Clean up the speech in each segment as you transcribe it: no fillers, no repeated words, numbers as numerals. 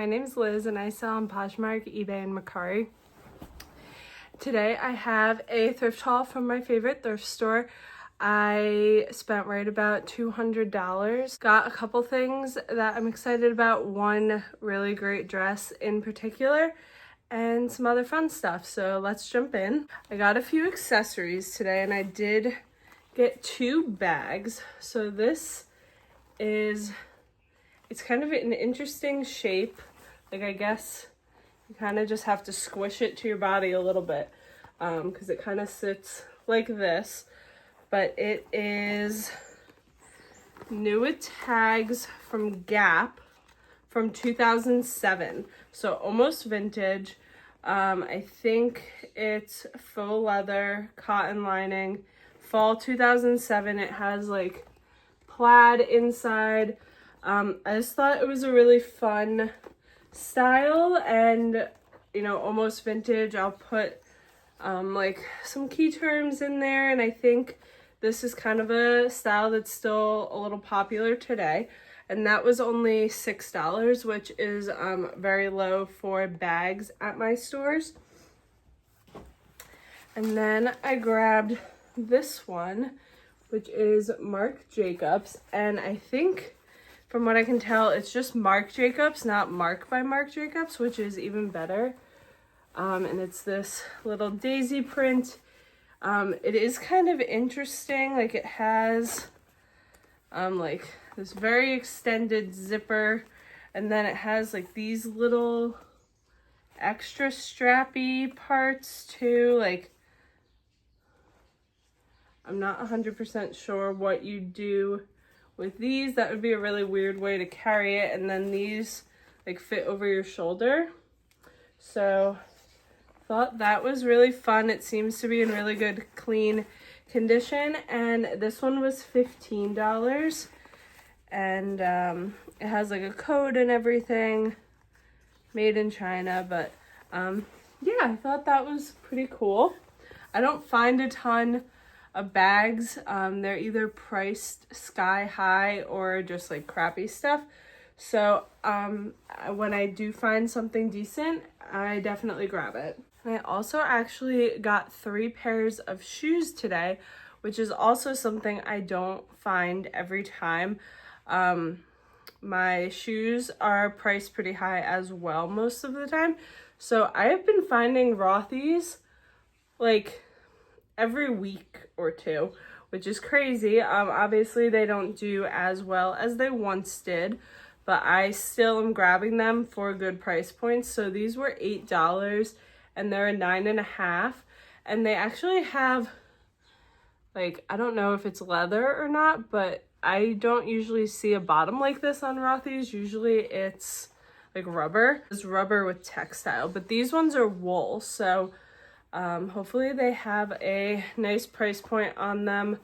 my name's Liz and I sell on Poshmark, eBay, and Mercari. Today I have a thrift haul from my favorite thrift store. I spent right about $200. Got a couple things that I'm excited about. One really great dress in particular and some other fun stuff. So let's jump in. I got a few accessories today and I did get 2 bags. So this is, it's kind of an interesting shape. Like, I guess you kind of just have to squish it to your body a little bit because it kind of sits like this. But it is new tags from Gap from 2007. So almost vintage. I think it's faux leather, cotton lining, fall 2007. It has like plaid inside. I just thought it was a really fun style and, you know, almost vintage. I'll put like some key terms in there, and I think this is kind of a style that's still a little popular today. And that was only $6, which is very low for bags at my stores. And then I grabbed this one, which is Marc Jacobs, and I think from what I can tell it's just Marc Jacobs, not Marc by Marc Jacobs, which is even better. And it's this little daisy print. It is kind of interesting, like it has like this very extended zipper, and then it has like these little extra strappy parts too. Like, I'm not 100% sure what you do with these. That would be a really weird way to carry it. And then these like fit over your shoulder. So thought that was really fun. It seems to be in really good, clean condition. And this one was $15. And it has like a code and everything, made in China. But yeah, I thought that was pretty cool. I don't find a ton of bags. They're either priced sky high or just like crappy stuff. So when I do find something decent, I definitely grab it. And I also actually got 3 pairs of shoes today, which is also something I don't find every time. My shoes are priced pretty high as well most of the time. So I have been finding Rothys like every week or two, which is crazy. Obviously they don't do as well as they once did, but I still am grabbing them for good price points. So these were $8 and they're a 9.5, and they actually have, like, I don't know if it's leather or not, but I don't usually see a bottom like this on Rothys. Usually it's like rubber. It's rubber with textile, but these ones are wool. So hopefully they have a nice price point on them.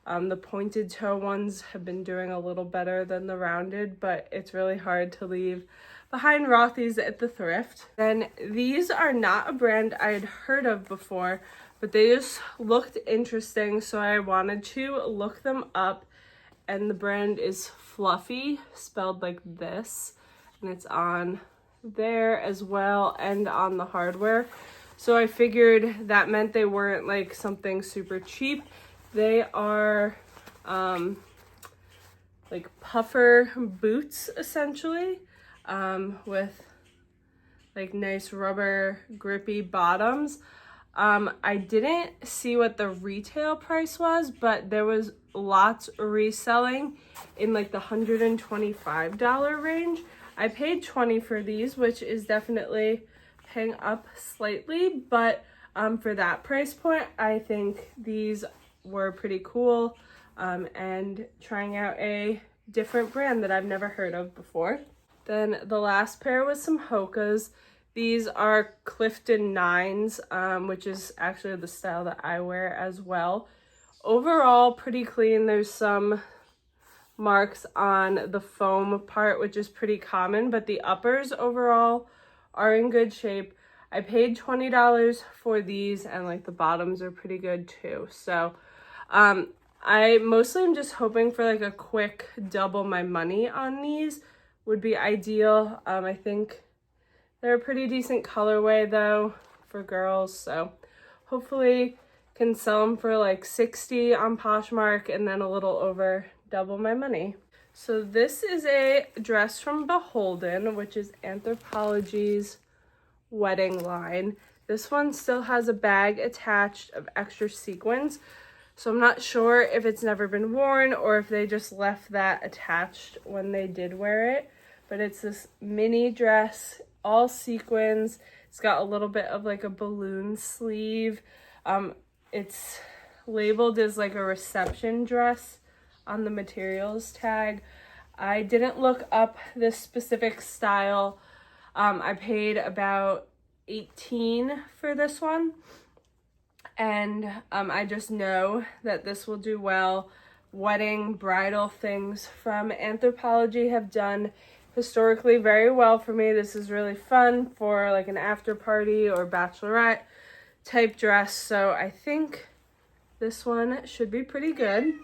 The pointed toe ones have been doing a little better than the rounded, but it's really hard to leave behind Rothys at the thrift. And these are not a brand I had heard of before, but they just looked interesting, so I wanted to look them up. And the brand is Fluffy, spelled like this, and it's on there as well and on the hardware. So I figured that meant they weren't like something super cheap. They are like puffer boots essentially, with like nice rubber grippy bottoms. I didn't see what the retail price was, but there was lots reselling in like the $125 range. I paid $20 for these, which is definitely paying up slightly, but for that price point, I think these were pretty cool, and trying out a different brand that I've never heard of before. Then the last pair was some Hokas. These are Clifton 9s, which is actually the style that I wear as well. Overall, pretty clean. There's some marks on the foam part, which is pretty common, but the uppers overall are in good shape. I paid $20 for these, and like the bottoms are pretty good too. So I mostly am just hoping for like a quick double my money on these would be ideal. I think They're a pretty decent colorway though for girls, so hopefully can sell them for like $60 on Poshmark and then a little over double my money. So this is a dress from Beholden, which is Anthropologie's wedding line. This one still has a bag attached of extra sequins, so I'm not sure if it's never been worn or if they just left that attached when they did wear it. But it's this mini dress, all sequins. It's got a little bit of like a balloon sleeve. It's labeled as like a reception dress on the materials tag. I didn't look up this specific style. I paid about $18 for this one, and I just know that this will do well. Wedding bridal things from Anthropologie have done historically very well for me. This is really fun for like an after party or bachelorette type dress, so I think this one should be pretty good.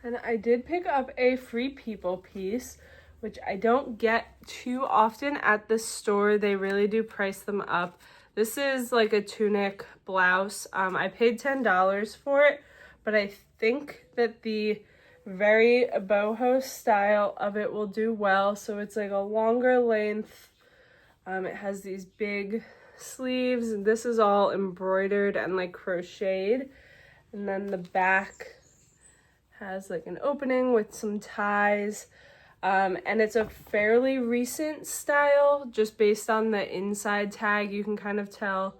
And I did pick up a Free People piece, which I don't get too often at this store. They really do price them up. This is like a tunic blouse. I paid $10 for it, but I think that the very boho style of it will do well. So it's like a longer length. It has these big sleeves, and this is all embroidered and like crocheted. And then the back has like an opening with some ties. And it's a fairly recent style, just based on the inside tag, you can kind of tell.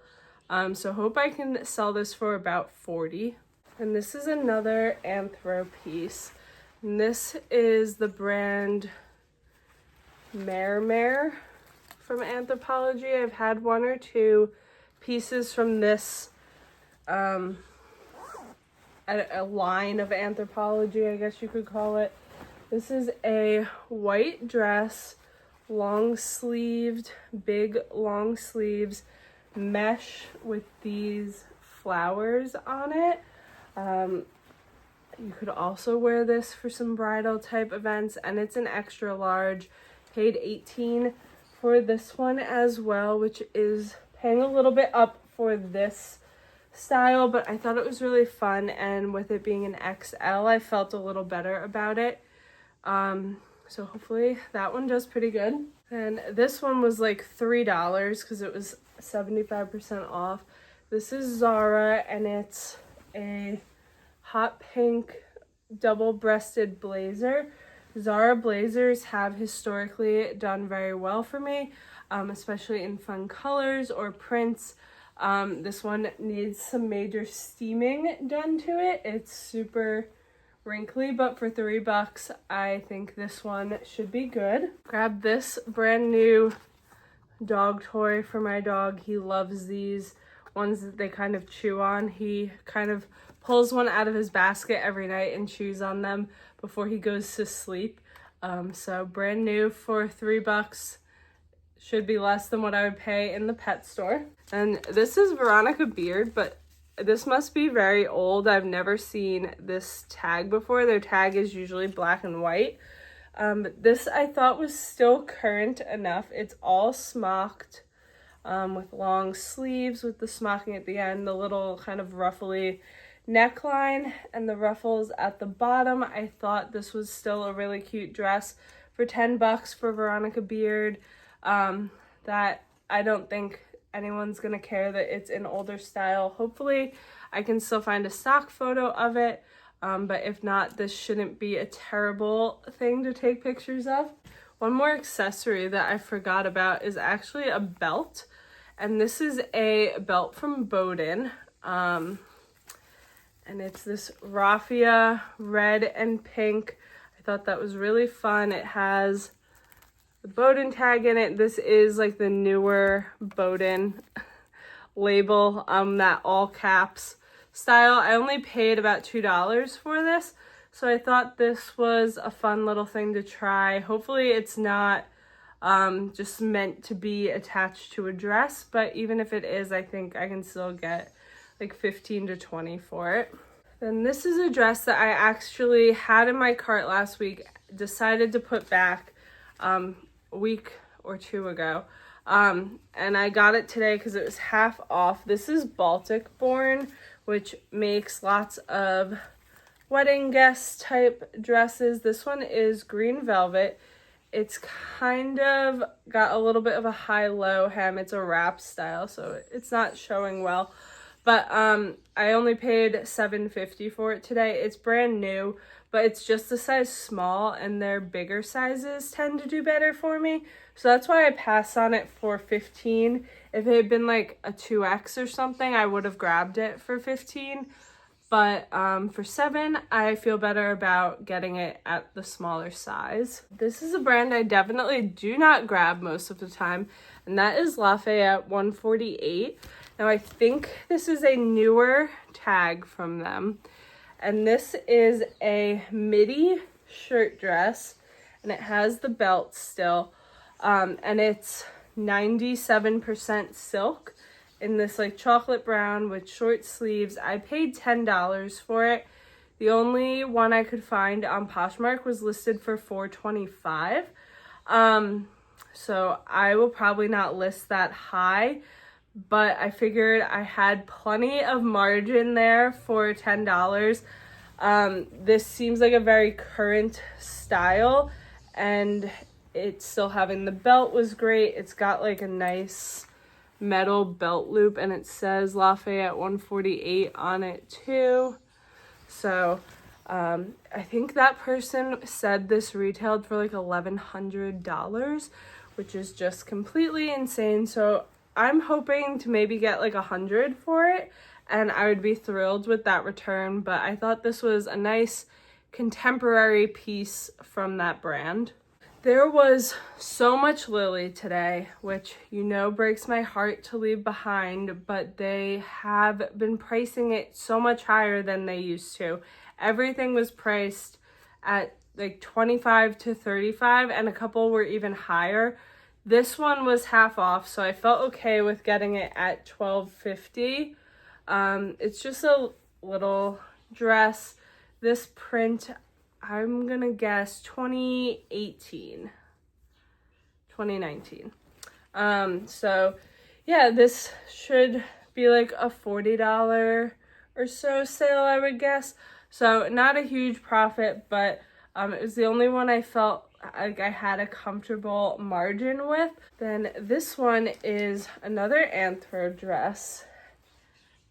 So hope I can sell this for about $40. And this is another Anthro piece. And this is the brand Mare from Anthropologie. I've had one or two pieces from this a line of Anthropologie, I guess you could call it. This is a white dress, long sleeved, big long sleeves, mesh with these flowers on it. You could also wear this for some bridal type events, and it's an extra large. Paid $18 for this one as well, which is paying a little bit up for this style, but I thought it was really fun, and with it being an XL, I felt a little better about it. So hopefully that one does pretty good. And this one was like $3 because it was 75% off. This is Zara, and it's a hot pink double-breasted blazer. Zara blazers have historically done very well for me, especially in fun colors or prints. This one needs some major steaming done to it. It's super wrinkly, but for $3, I think this one should be good. Grab this brand new dog toy for my dog. He loves these ones that they kind of chew on. He kind of pulls one out of his basket every night and chews on them before he goes to sleep. So brand new for $3. Should be less than what I would pay in the pet store. And this is Veronica Beard, but this must be very old. I've never seen this tag before. Their tag is usually black and white. But this I thought was still current enough. It's all smocked with long sleeves with the smocking at the end, the little kind of ruffly neckline and the ruffles at the bottom. I thought this was still a really cute dress for $10 for Veronica Beard. That I don't think anyone's gonna care that it's an older style. Hopefully I can still find a stock photo of it, but if not, this shouldn't be a terrible thing to take pictures of. One more accessory that I forgot about is actually a belt, and this is a belt from Boden, and it's this raffia red and pink. I thought that was really fun. It has the Boden tag in it. This is like the newer Boden label, that all caps style. I only paid about $2 for this, so I thought this was a fun little thing to try. Hopefully it's not just meant to be attached to a dress, but even if it is, I think I can still get like 15 to 20 for it. Then this is a dress that I actually had in my cart last week, decided to put back a week or two ago. And I got it today because it was half off. This is Baltic Born, which makes lots of wedding guest type dresses. This one is green velvet. It's kind of got a little bit of a high-low hem. It's a wrap style, so it's not showing well. But I only paid $7.50 for it today. It's brand new, but it's just a size small, and their bigger sizes tend to do better for me. So that's why I passed on it for $15. If it had been like a 2X or something, I would have grabbed it for $15. But for $7, I feel better about getting it at the smaller size. This is a brand I definitely do not grab most of the time, and that is Lafayette 148. Now, I think this is a newer tag from them, and this is a midi shirt dress, and it has the belt still, and it's 97% silk in this like chocolate brown with short sleeves. I paid $10 for it. The only one I could find on Poshmark was listed for $4.25. So I will probably not list that high, but I figured I had plenty of margin there for $10. This seems like a very current style, and it's still having the belt was great. It's got like a nice metal belt loop, and it says Lafayette 148 on it too. So I think that person said this retailed for like $1,100, which is just completely insane. So I'm hoping to maybe get like $100 for it, and I would be thrilled with that return. But I thought this was a nice contemporary piece from that brand. There was so much Lily today, which you know breaks my heart to leave behind, but they have been pricing it so much higher than they used to. Everything was priced at like $25 to $35, and a couple were even higher. This one was half off, so I felt okay with getting it at $12.50. It's just a little dress. This print, I'm gonna guess 2019. So yeah, this should be like a $40 or so sale, I would guess. So not a huge profit, but it was the only one I felt like I had a comfortable margin with. Then this one is another Anthro dress,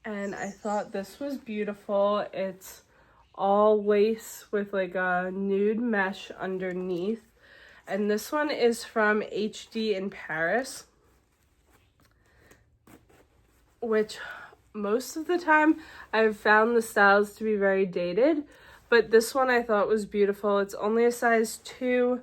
and I thought this was beautiful. It's all lace with like a nude mesh underneath, and this one is from HD in Paris, which most of the time I've found the styles to be very dated, but this one I thought was beautiful. It's only a size 2,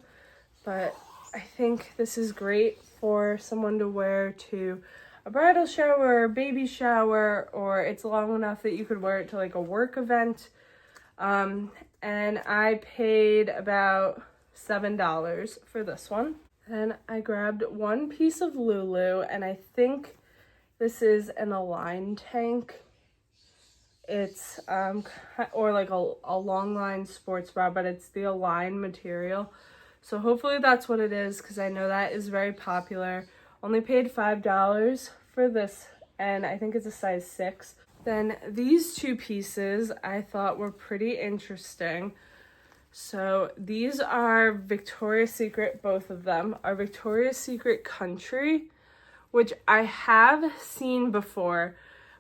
but I think this is great for someone to wear to a bridal shower, baby shower, or it's long enough that you could wear it to like a work event. And I paid about $7 for this one. Then I grabbed one piece of Lulu, and I think this is an Align tank. It's or like a long line sports bra, but it's the Align material. So hopefully that's what it is, because I know that is very popular. Only paid $5 for this, and I think it's a size 6. Then these two pieces I thought were pretty interesting. So these are Victoria's Secret, both of them are Victoria's Secret Country, which I have seen before,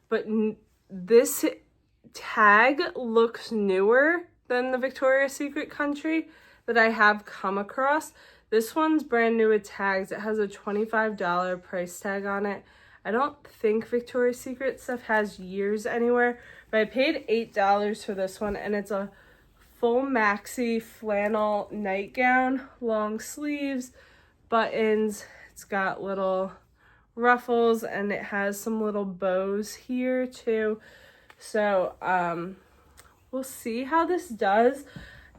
but this tag looks newer than the Victoria's Secret Country that I have come across. This one's brand new with tags. It has a $25 price tag on it. I don't think Victoria's Secret stuff has years anywhere, but I paid $8 for this one, and it's a full maxi flannel nightgown, long sleeves, buttons. It's got little ruffles, and it has some little bows here too. So we'll see how this does.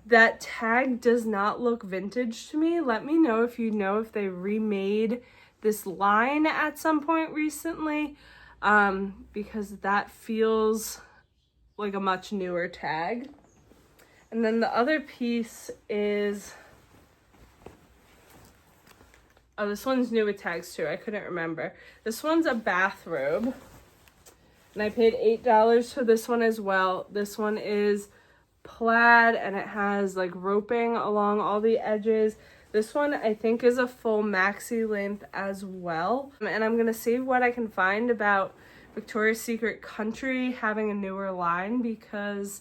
That tag does not look vintage to me. Let me know if you know if they remade this line at some point recently, because that feels like a much newer tag. And then the other piece is Oh, this one's new with tags too. I couldn't remember. This one's a bathrobe. And I paid $8 for this one as well. This one is plaid and it has like roping along all the edges. This one I think is a full maxi length as well. And I'm gonna see what I can find about Victoria's Secret Country having a newer line, because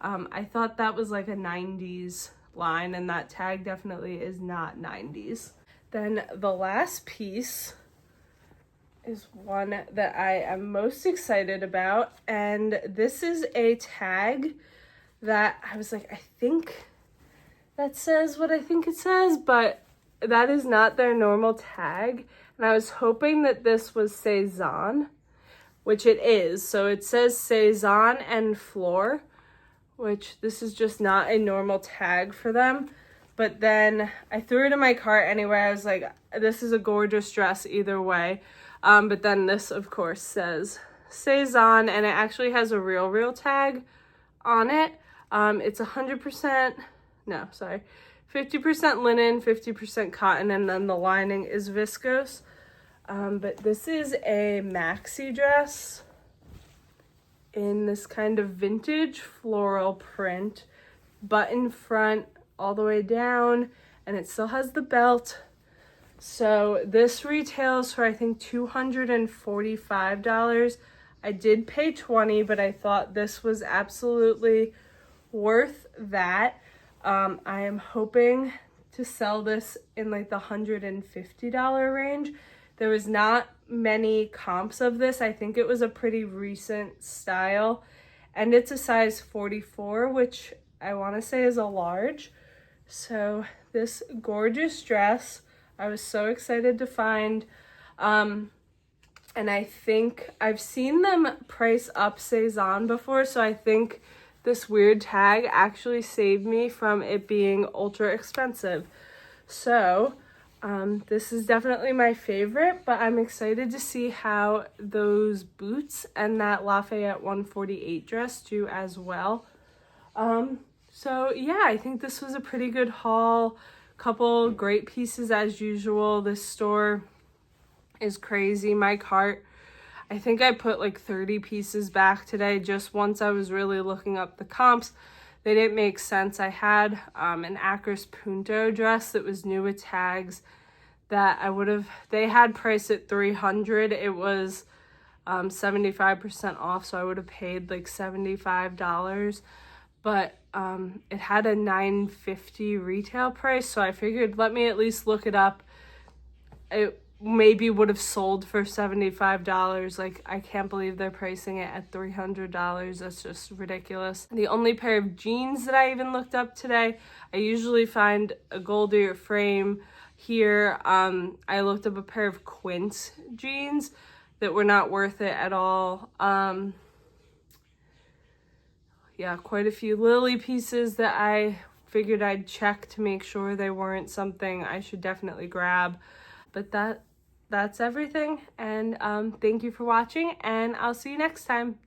I thought that was like a 90s line and that tag definitely is not 90s. Then the last piece is one that I am most excited about, and this is a tag that I was like, I think that says what I think it says, but that is not their normal tag. And I was hoping that this was Sezane, which it is. So it says Sezane and Floor, which this is just not a normal tag for them. But then I threw it in my cart anyway. I was like, this is a gorgeous dress either way. But then this, of course, says Sezane, and it actually has a real tag on it. It's 50% linen, 50% cotton, and then the lining is viscose. But this is a maxi dress in this kind of vintage floral print, button front all the way down, and it still has the belt. So this retails for I think $245. I did pay $20, but I thought this was absolutely worth that. I am hoping to sell this in like the $150 range. There was not many comps of this. I think it was a pretty recent style, and it's a size 44, which I want to say is a large. So this gorgeous dress, I was so excited to find. And I think I've seen them price up Sezane before, so I think this weird tag actually saved me from it being ultra expensive. So this is definitely my favorite, but I'm excited to see how those boots and that Lafayette 148 dress do as well. So yeah, I think this was a pretty good haul. Couple great pieces as usual. This store is crazy. My cart, I think I put like 30 pieces back today just once I was really looking up the comps. They didn't make sense. I had an Acris Punto dress that was new with tags that they had priced at $300. It was 75% off, so I would have paid like $75. But it had a $950 retail price, so I figured let me at least look it up. It maybe would have sold for $75. Like, I can't believe they're pricing it at $300. That's just ridiculous. The only pair of jeans that I even looked up today, I usually find a Goldie frame here. I looked up a pair of Quince jeans that were not worth it at all. Yeah, quite a few Lily pieces that I figured I'd check to make sure they weren't something I should definitely grab. But that's everything, and thank you for watching, and I'll see you next time.